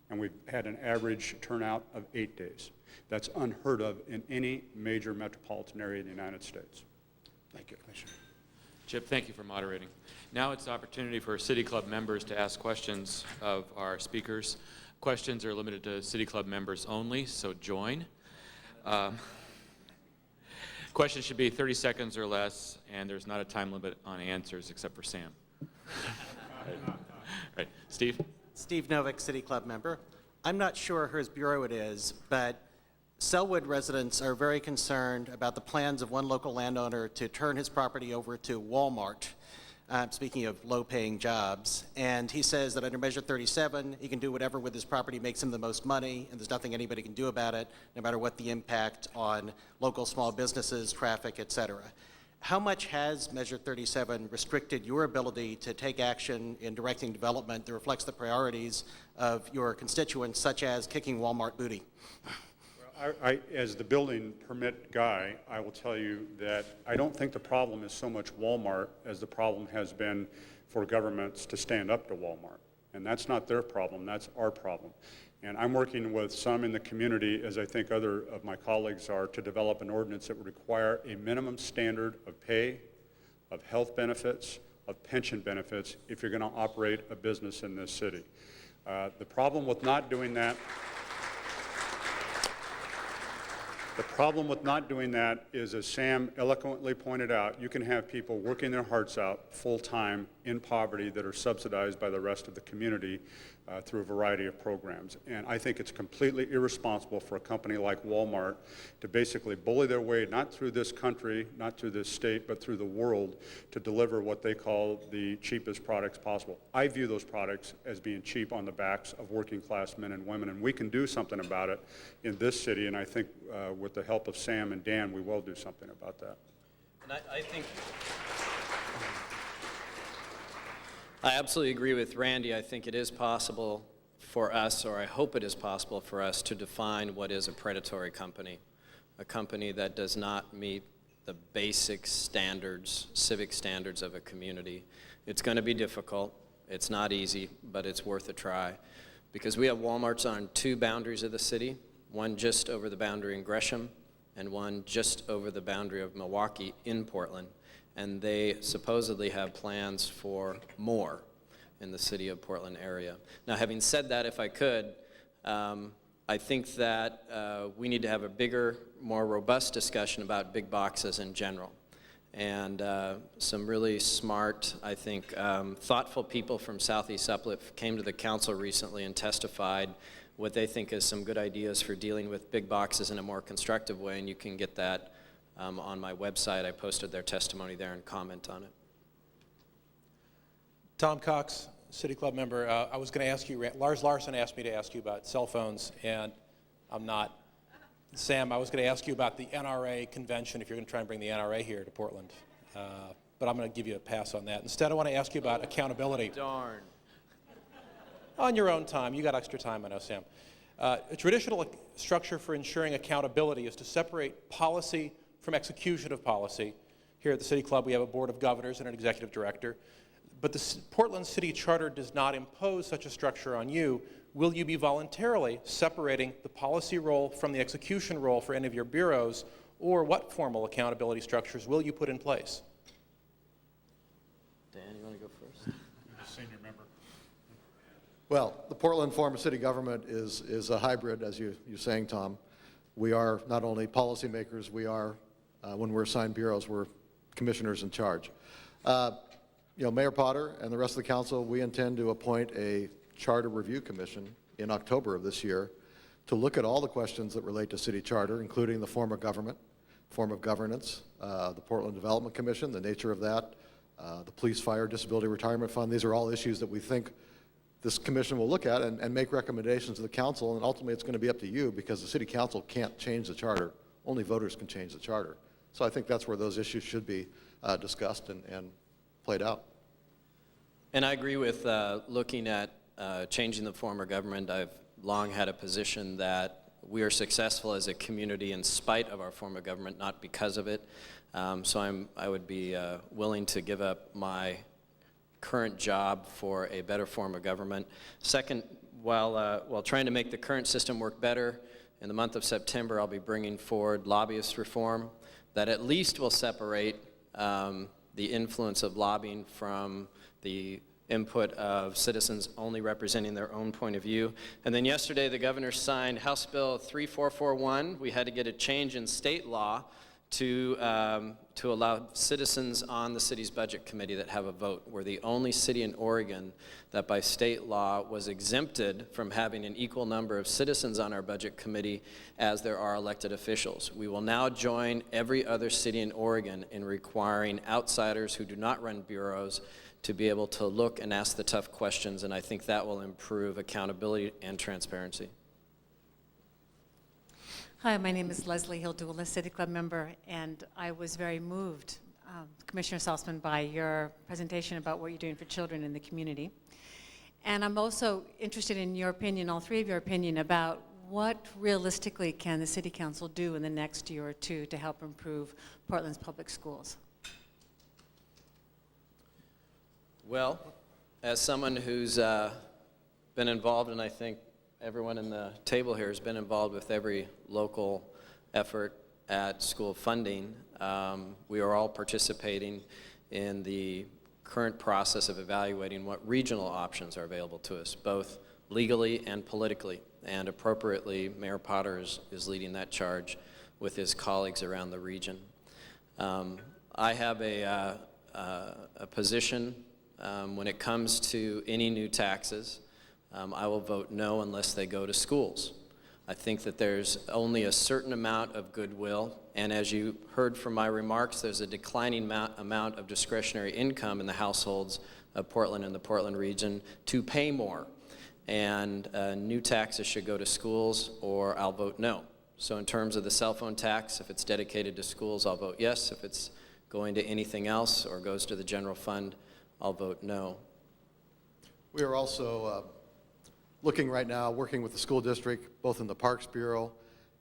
And we've had an average turnout of 8 days. That's unheard of in any major metropolitan area in the United States. Thank you, Commissioner. Chip, thank you for moderating. Now it's the opportunity for City Club members to ask questions of our speakers. Questions are limited to City Club members only, so join. Questions should be 30 seconds or less, and there's not a time limit on answers except for Sam. Right. Steve? Steve Novick, City Club member. I'm not sure whose bureau it is, but Selwood residents are very concerned about the plans of one local landowner to turn his property over to Walmart, speaking of low-paying jobs. And he says that under Measure 37, he can do whatever with his property makes him the most money, and there's nothing anybody can do about it, no matter what the impact on local small businesses, traffic, et cetera. How much has Measure 37 restricted your ability to take action in directing development that reflects the priorities of your constituents, such as kicking Walmart booty? As the building permit guy, I will tell you that I don't think the problem is so much Walmart as the problem has been for governments to stand up to Walmart. And that's not their problem, that's our problem. And I'm working with some in the community, as I think other of my colleagues are, to develop an ordinance that would require a minimum standard of pay, of health benefits, of pension benefits if you're going to operate a business in this city. The problem with not doing that is, as Sam eloquently pointed out, you can have people working their hearts out full-time in poverty that are subsidized by the rest of the community through a variety of programs. And I think it's completely irresponsible for a company like Walmart to basically bully their way, not through this country, not through this state, but through the world, to deliver what they call the cheapest products possible. I view those products as being cheap on the backs of working class men and women, and we can do something about it in this city, and I think with the help of Sam and Dan, we will do something about that. And I think I absolutely agree with Randy. I think it is possible for us, or I hope it is possible for us, to define what is a predatory company, a company that does not meet the basic standards, civic standards of a community. It's going to be difficult. It's not easy, but it's worth a try, because we have Walmarts on two boundaries of the city, one just over the boundary in Gresham and one just over the boundary of Milwaukee in Portland. And they supposedly have plans for more in the city of Portland area. Now, having said that, if I could, I think that we need to have a bigger, more robust discussion about big boxes in general. And some really smart, I think, thoughtful people from Southeast Uplift came to the council recently and testified what they think is some good ideas for dealing with big boxes in a more constructive way, and you can get that on my website. I posted their testimony there and comment on it. Tom Cox, City Club member. I was going to ask you, Lars Larson asked me to ask you about cell phones, and I'm not. Sam, I was going to ask you about the NRA convention, if you're going to try and bring the NRA here to Portland. But I'm going to give you a pass on that. Instead, I want to ask you about accountability. Darn. On your own time. You got extra time, I know, Sam. A traditional structure for ensuring accountability is to separate policy from execution of policy. Here at the City Club, we have a board of governors and an executive director. but the Portland City Charter does not impose such a structure on you, will you be voluntarily separating the policy role from the execution role for any of your bureaus, or what formal accountability structures will you put in place? Dan, you want to go first? Senior member. Well, the Portland form of city government is a hybrid, as you're saying, Tom. We are not only policymakers, we are, when we're assigned bureaus, we're commissioners in charge. Mayor Potter and the rest of the council, we intend to appoint a charter review commission in October of this year to look at all the questions that relate to city charter, including the form of government, form of governance, the Portland Development Commission, the nature of that, the police, fire, disability retirement fund. These are all issues that we think this commission will look at and make recommendations to the council, and ultimately it's going to be up to you because the city council can't change the charter. Only voters can change the charter. So I think that's where those issues should be discussed and played out. And I agree with looking at changing the form of government. I've long had a position that we are successful as a community in spite of our form of government, not because of it. So I would be willing to give up my current job for a better form of government. Second, while trying to make the current system work better, in the month of September I'll be bringing forward lobbyist reform that at least will separate the influence of lobbying from the input of citizens only representing their own point of view. And then yesterday the governor signed House Bill 3441. We had to get a change in state law to allow citizens on the city's budget committee that have a vote. We're the only city in Oregon that by state law was exempted from having an equal number of citizens on our budget committee as there are elected officials. We will now join every other city in Oregon in requiring outsiders who do not run bureaus to be able to look and ask the tough questions, and I think that will improve accountability and transparency. Hi, my name is Leslie Hill-Dula, City Club member, and I was very moved, Commissioner Saltzman, by your presentation about what you're doing for children in the community. And I'm also interested in your opinion, all three of your opinion, about what realistically can the City Council do in the next year or two to help improve Portland's public schools? Well, as someone who's been involved, and I think everyone in the table here has been involved with every local effort at school funding, we are all participating in the current process of evaluating what regional options are available to us, both legally and politically. And appropriately, Mayor Potter is leading that charge with his colleagues around the region. I have a position when it comes to any new taxes. I will vote no unless they go to schools. I think that there's only a certain amount of goodwill, and as you heard from my remarks, there's a declining amount of discretionary income in the households of Portland and the Portland region to pay more. And new taxes should go to schools, or I'll vote no. So in terms of the cell phone tax, if it's dedicated to schools, I'll vote yes. If it's going to anything else or goes to the general fund, I'll vote no. We are also looking right now, working with the school district, both in the Parks Bureau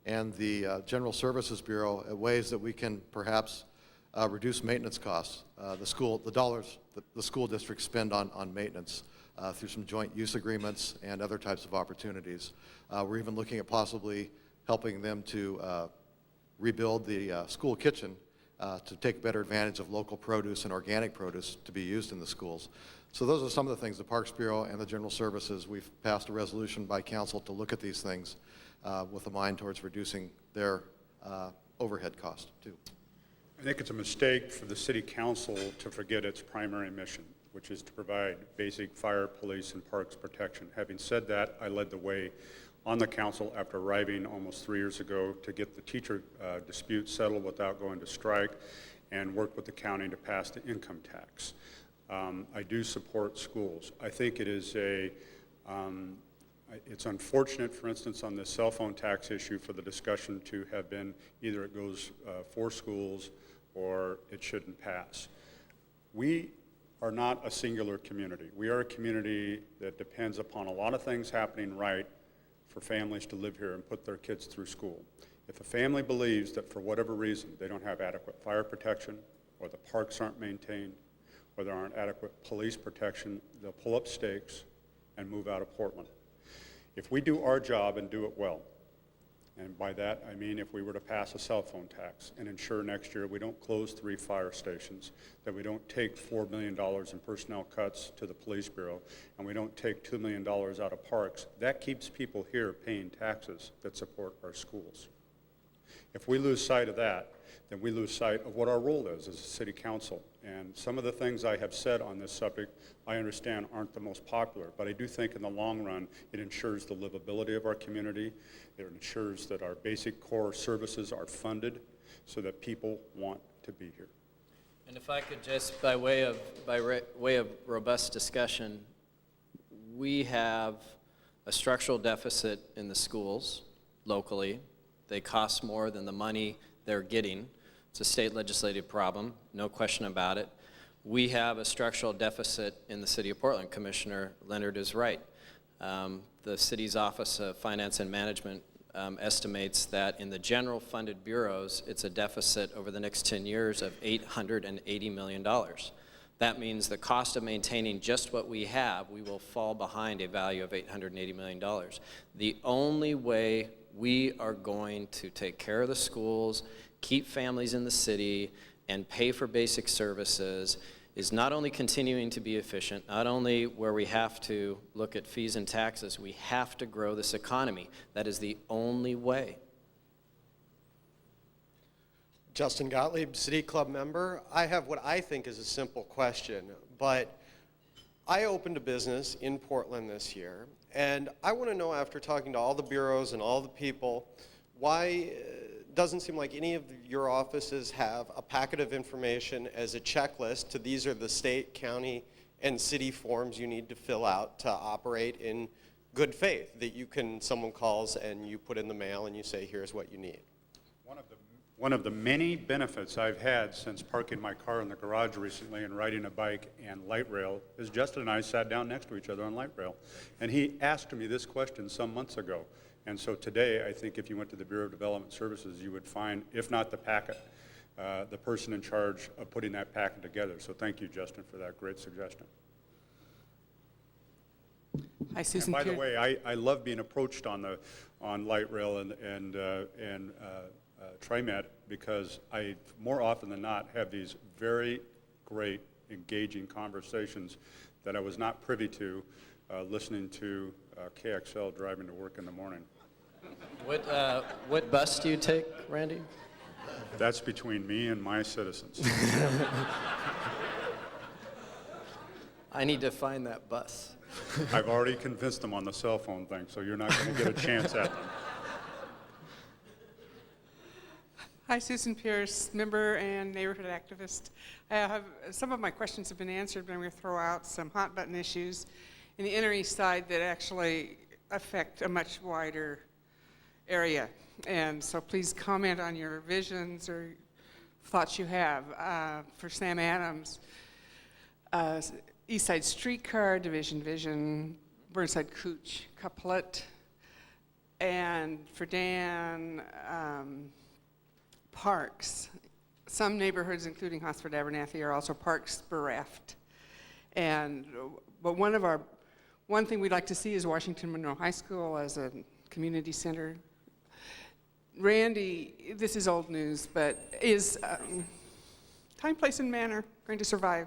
and the General Services Bureau, at ways that we can perhaps reduce maintenance costs. The dollars that the school districts spend on maintenance through some joint use agreements and other types of opportunities. We're even looking at possibly helping them to rebuild the school kitchen to take better advantage of local produce and organic produce to be used in the schools. So those are some of the things, the Parks Bureau and the General Services. We've passed a resolution by council to look at these things with a mind towards reducing their overhead cost too. I think it's a mistake for the city council to forget its primary mission, which is to provide basic fire, police, and parks protection. Having said that, I led the way on the council after arriving almost 3 years ago to get the teacher dispute settled without going to strike, and worked with the county to pass the income tax. I do support schools. I think it is it's unfortunate, for instance, on the cell phone tax issue for the discussion to have been either it goes for schools or it shouldn't pass. We are not a singular community. We are a community that depends upon a lot of things happening right for families to live here and put their kids through school. If a family believes that for whatever reason they don't have adequate fire protection, or the parks aren't maintained, or there aren't adequate police protection, they'll pull up stakes and move out of Portland. If we do our job and do it well, and by that I mean if we were to pass a cell phone tax and ensure next year we don't close 3 fire stations, that we don't take $4 million in personnel cuts to the police bureau, and we don't take $2 million out of parks, that keeps people here paying taxes that support our schools. If we lose sight of that, then we lose sight of what our role is as a city council. And some of the things I have said on this subject, I understand aren't the most popular, but I do think in the long run, it ensures the livability of our community. It ensures that our basic core services are funded so that people want to be here. And if I could just, by way of robust discussion, we have a structural deficit in the schools locally. They cost more than the money they're getting. It's a state legislative problem, no question about it. We have a structural deficit in the city of Portland. Commissioner Leonard is right. The city's Office of Finance and Management estimates that in the general funded bureaus, it's a deficit over the next 10 years of $880 million. That means the cost of maintaining just what we have, we will fall behind a value of $880 million. The only way we are going to take care of the schools, keep families in the city, and pay for basic services is not only continuing to be efficient, not only where we have to look at fees and taxes, we have to grow this economy. That is the only way. Justin Gottlieb, City Club member. I have what I think is a simple question, but I opened a business in Portland this year, and I want to know, after talking to all the bureaus and all the people, why it doesn't seem like any of your offices have a packet of information as a checklist to these are the state, county, and city forms you need to fill out to operate in good faith, that you can, someone calls and you put in the mail and you say, here's what you need. One of the many benefits I've had since parking my car in the garage recently and riding a bike and light rail is Justin and I sat down next to each other on light rail, and he asked me this question some months ago. And so today, I think if you went to the Bureau of Development Services, you would find, if not the packet, the person in charge of putting that packet together. So thank you, Justin, for that great suggestion. Hi, Susan. And by the way, I love being approached on light rail and TriMet, because I, more often than not, have these very great, engaging conversations that I was not privy to listening to KXL driving to work in the morning. What bus do you take, Randy? That's between me and my citizens. I need to find that bus. I've already convinced them on the cell phone thing, so you're not going to get a chance at them. Hi, Susan Pierce, member and neighborhood activist. Some of my questions have been answered, but I'm going to throw out some hot button issues in the inner east side that actually affect a much wider area. And so please comment on your visions or thoughts you have. For Sam Adams, East Side Streetcar, Division Vision, Burnside Cooch, Couplet. And for Dan, parks. Some neighborhoods, including Hosford Abernathy, are also parks bereft. But one thing we'd like to see is Washington Monroe High School as a community center. Randy, this is old news, but is time, place, and manner going to survive?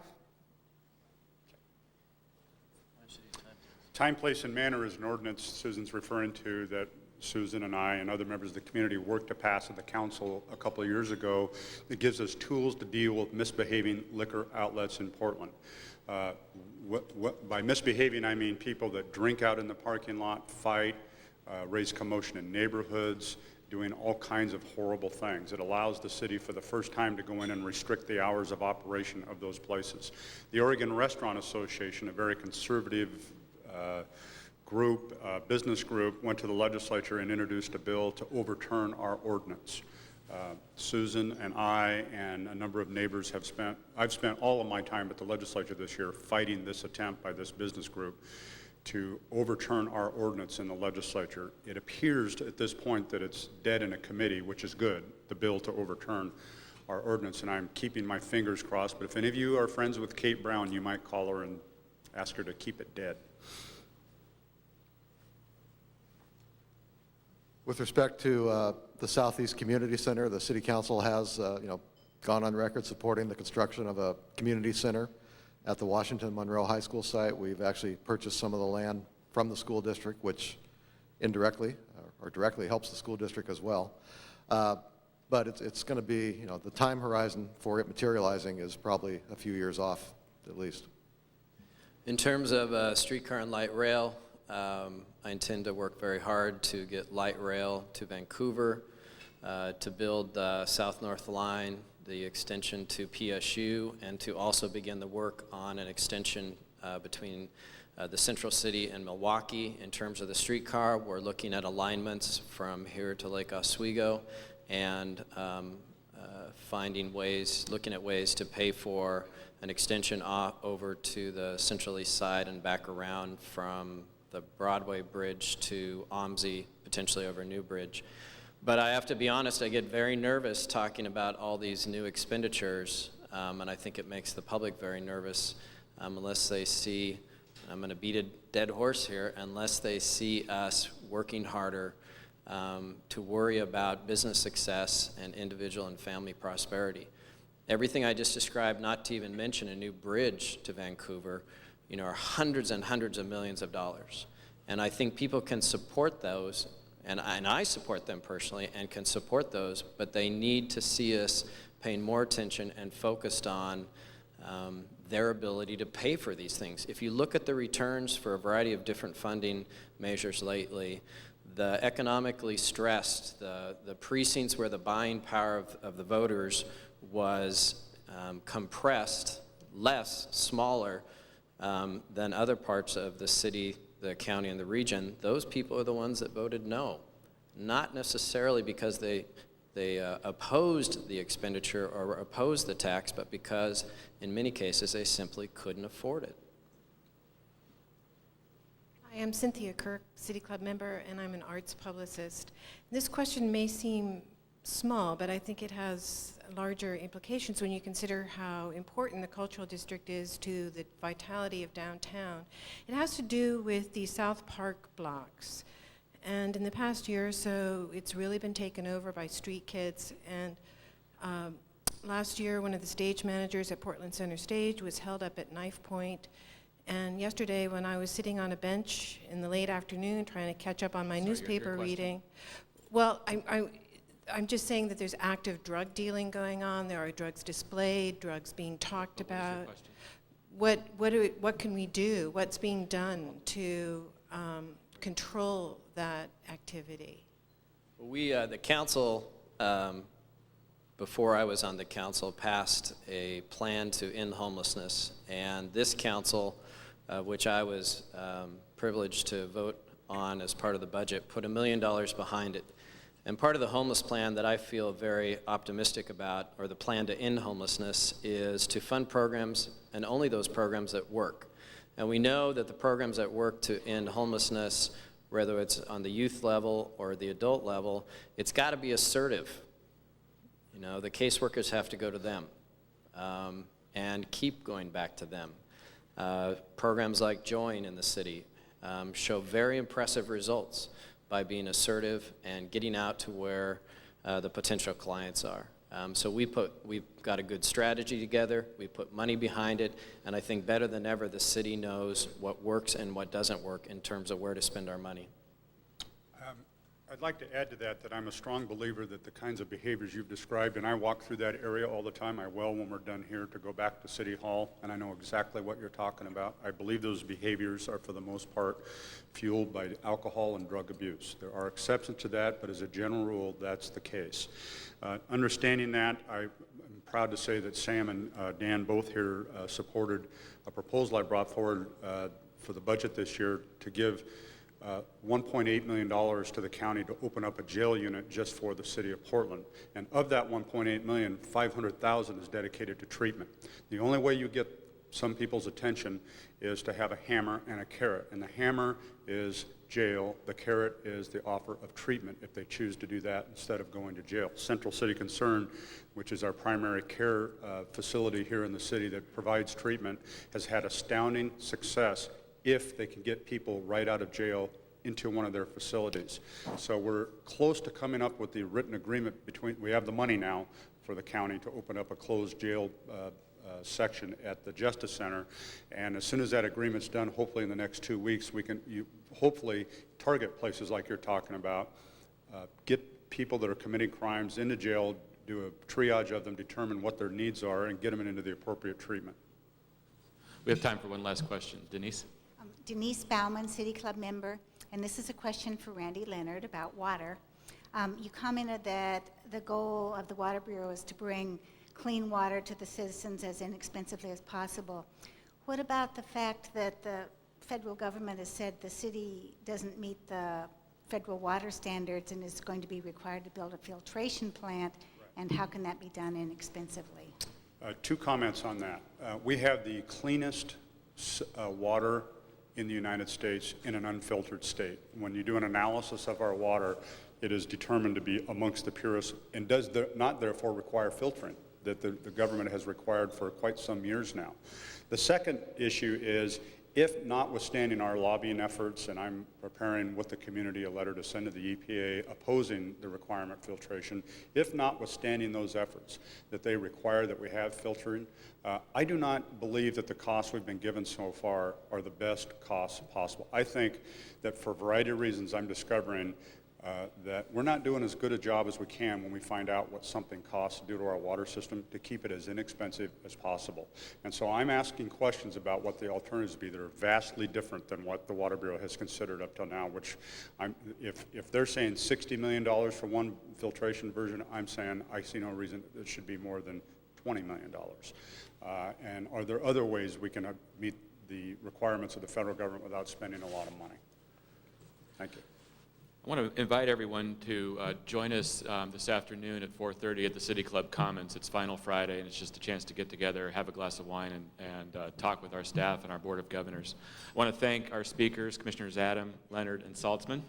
Time, place, and manner is an ordinance Susan's referring to that Susan and I and other members of the community worked to pass at the council a couple of years ago that gives us tools to deal with misbehaving liquor outlets in Portland. By misbehaving, I mean people that drink out in the parking lot, fight, raise commotion in neighborhoods, doing all kinds of horrible things. It allows the city for the first time to go in and restrict the hours of operation of those places. The Oregon Restaurant Association, a very conservative business group, went to the legislature and introduced a bill to overturn our ordinance. Susan and I and a number of neighbors I've spent all of my time at the legislature this year fighting this attempt by this business group to overturn our ordinance in the legislature. It appears at this point that it's dead in a committee, which is good, the bill to overturn our ordinance, and I'm keeping my fingers crossed. But if any of you are friends with Kate Brown, you might call her and ask her to keep it dead. With respect to the Southeast Community Center, the City Council has gone on record supporting the construction of a community center at the Washington Monroe High School site. We've actually purchased some of the land from the school district, which indirectly or directly helps the school district as well. But it's going to be, the time horizon for it materializing is probably a few years off at least. In terms of streetcar and light rail, I intend to work very hard to get light rail to Vancouver, to build the South-North line, the extension to PSU, and to also begin the work on an extension between the Central City and Milwaukee. In terms of the streetcar, we're looking at alignments from here to Lake Oswego and looking at ways to pay for an extension over to the Central East Side and back around from the Broadway Bridge to OMSI, potentially over New Bridge. But I have to be honest, I get very nervous talking about all these new expenditures, and I think it makes the public very nervous unless they see, I'm going to beat a dead horse here, unless they see us working harder to worry about business success and individual and family prosperity. Everything I just described, not to even mention a new bridge to Vancouver, are hundreds and hundreds of millions of dollars. And I think people can support those, and I support them personally and can support those, but they need to see us paying more attention and focused on their ability to pay for these things. If you look at the returns for a variety of different funding measures lately, the economically stressed, the precincts where the buying power of the voters was compressed, smaller than other parts of the city, the county, and the region, those people are the ones that voted no. Not necessarily because they opposed the expenditure or opposed the tax, but because in many cases they simply couldn't afford it. I am Cynthia Kirk, City Club member, and I'm an arts publicist. This question may seem small, but I think it has larger implications when you consider how important the cultural district is to the vitality of downtown. It has to do with the South Park blocks. And in the past year or so, it's really been taken over by street kids. And last year, one of the stage managers at Portland Center Stage was held up at knife point. And yesterday, when I was sitting on a bench in the late afternoon trying to catch up on my newspaper reading, well, I'm just saying that there's active drug dealing going on. There are drugs displayed, drugs being talked about. What can we do? What's being done to control that activity? We, the council, before I was on the council, passed a plan to end homelessness, and this council, which I was privileged to vote on as part of the budget, put $1 million behind it. And part of the homeless plan that I feel very optimistic about, or the plan to end homelessness, is to fund programs, and only those programs that work. And we know that the programs that work to end homelessness, whether it's on the youth level or the adult level, it's got to be assertive. The caseworkers have to go to them and keep going back to them. Programs like Join in the city show very impressive results by being assertive and getting out to where the potential clients are. So we've got a good strategy together, we put money behind it, and I think better than ever the city knows what works and what doesn't work in terms of where to spend our money. I'd like to add to that I'm a strong believer that the kinds of behaviors you've described, and I walk through that area all the time. I will when we're done here to go back to City Hall, and I know exactly what you're talking about. I believe those behaviors are for the most part fueled by alcohol and drug abuse. There are exceptions to that, but as a general rule, that's the case. Understanding that, I'm proud to say that Sam and Dan both here supported a proposal I brought forward for the budget this year to give $1.8 million to the county to open up a jail unit just for the city of Portland. And of that $1.8 million, $500,000 is dedicated to treatment. The only way you get some people's attention is to have a hammer and a carrot. And the hammer is jail. The carrot is the offer of treatment if they choose to do that instead of going to jail. Central City Concern, which is our primary care facility here in the city that provides treatment, has had astounding success if they can get people right out of jail into one of their facilities. So we're close to coming up with the written agreement between, we have the money now for the county to open up a closed jail section at the Justice Center, and as soon as that agreement's done, hopefully in the next 2 weeks, we can hopefully target places like you're talking about, get people that are committing crimes into jail, do a triage of them, determine what their needs are, and get them into the appropriate treatment. We have time for one last question. Denise? Denise Baumann, City Club member, and this is a question for Randy Leonard about water. You commented that the goal of the Water Bureau is to bring clean water to the citizens as inexpensively as possible. What about the fact that the federal government has said the city doesn't meet the federal water standards and is going to be required to build a filtration plant, and how can that be done inexpensively? 2 comments on that. We have the cleanest water in the United States in an unfiltered state. When you do an analysis of our water, it is determined to be amongst the purest and does not therefore require filtering that the government has required for quite some years now. The second issue is, if notwithstanding our lobbying efforts, and I'm preparing with the community a letter to send to the EPA opposing the requirement filtration, if notwithstanding those efforts that they require that we have filtering, I do not believe that the costs we've been given so far are the best costs possible. I think that for a variety of reasons I'm discovering that we're not doing as good a job as we can when we find out what something costs to do to our water system to keep it as inexpensive as possible. And so I'm asking questions about what the alternatives be that are vastly different than what the Water Bureau has considered up till now, which if they're saying $60 million for one filtration version, I'm saying I see no reason it should be more than $20 million. And are there other ways we can meet the requirements of the federal government without spending a lot of money? Thank you. I want to invite everyone to join us this afternoon at 4:30 at the City Club Commons. It's Final Friday, and it's just a chance to get together, have a glass of wine, and talk with our staff and our Board of Governors. I want to thank our speakers, Commissioners Adam, Leonard, and Saltzman.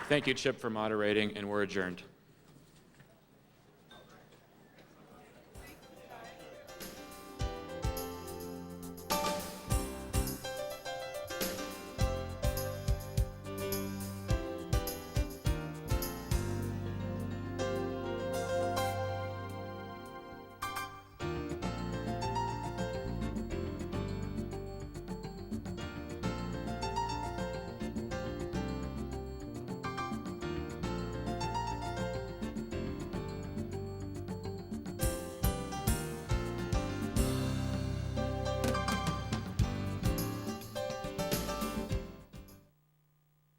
Thank you, Chip, for moderating, and we're adjourned.